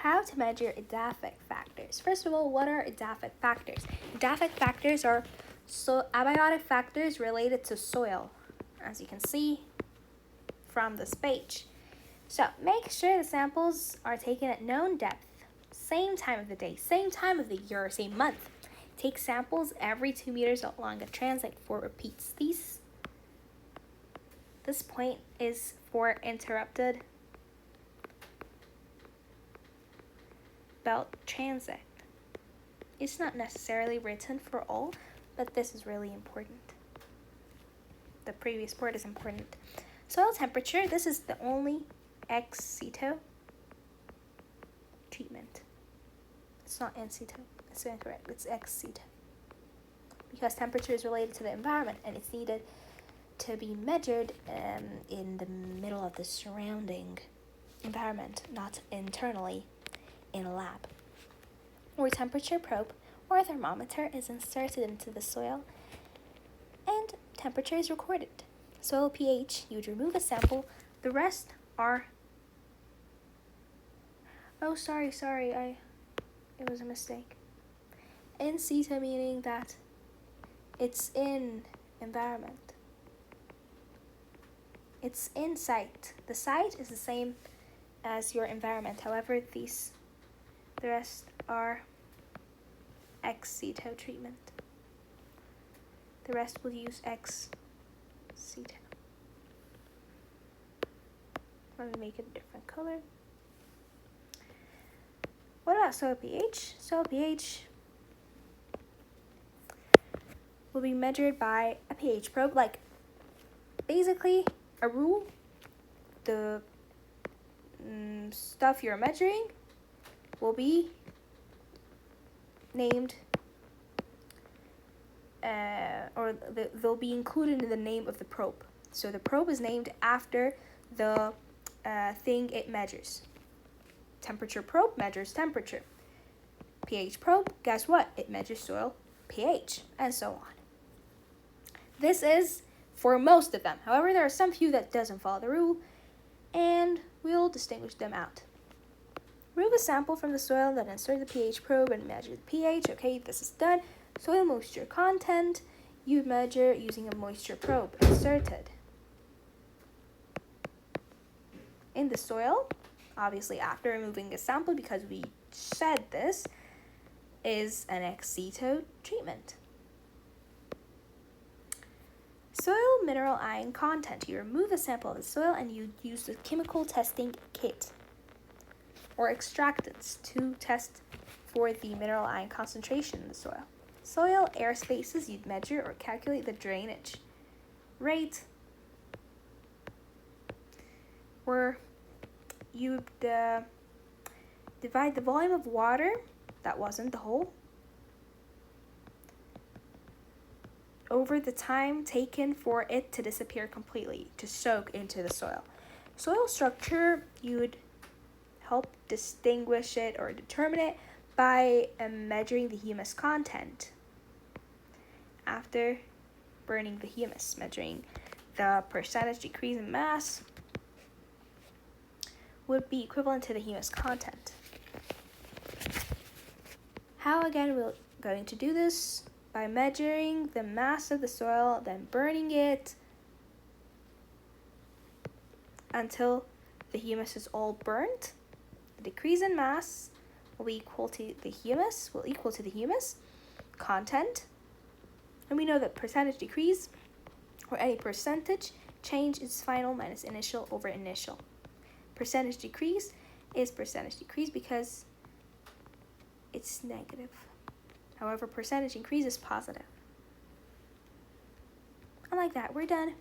How to measure edaphic factors. First of all, what are edaphic factors? Edaphic factors are abiotic factors related to soil, as you can see from this page. So make sure the samples are taken at known depth, same time of the day, same time of the year, same month. Take samples every 2 meters along a transit 4 repeats. This point is for interrupted belt transit. It's not necessarily written for all, but this is really important. The previous part is important. Soil temperature, this is the only ex situ treatment. It's not in situ. It's incorrect. It's ex situ. Because temperature is related to the environment and it's needed to be measured in the middle of the surrounding environment, not internally in a lab. Or temperature probe or a thermometer is inserted into the soil and temperature is recorded. Soil pH, you would remove a sample. The rest are... Oh, sorry, it was a mistake. In situ meaning that it's in environment. It's in site. The site is the same as your environment. However, the rest are ex situ treatment. The rest will use ex situ. Let me make it a different color. What about soil pH? Soil pH will be measured by a pH probe. Like, basically, a rule, the stuff you're measuring will be named, they'll be included in the name of the probe. So the probe is named after the thing it measures. Temperature probe measures temperature. pH probe, guess what? It measures soil pH, and so on. This is for most of them. However, there are some few that doesn't follow the rule, and we'll distinguish them out. Remove a sample from the soil, then insert the pH probe and measure the pH. Okay, this is done. Soil moisture content, you measure using a moisture probe inserted in the soil. Obviously, after removing the sample, because we said this is an ex situ treatment. Soil mineral ion content. You remove a sample of the soil and you use the chemical testing kit or extractants to test for the mineral ion concentration in the soil. Soil air spaces, you'd measure or calculate the drainage rate, where you'd divide the volume of water that wasn't the whole over the time taken for it to disappear completely, to soak into the soil. Soil structure, you would help distinguish it or determine it by measuring the humus content. After burning the humus, measuring the percentage decrease in mass would be equivalent to the humus content. How again we're going to do this? By measuring the mass of the soil, then burning it until the humus is all burnt. The decrease in mass will be equal to the humus content. And we know that percentage decrease, or any percentage change, is final minus initial over initial. Percentage decrease is percentage decrease because it's negative. However, percentage increase is positive. And like that, we're done.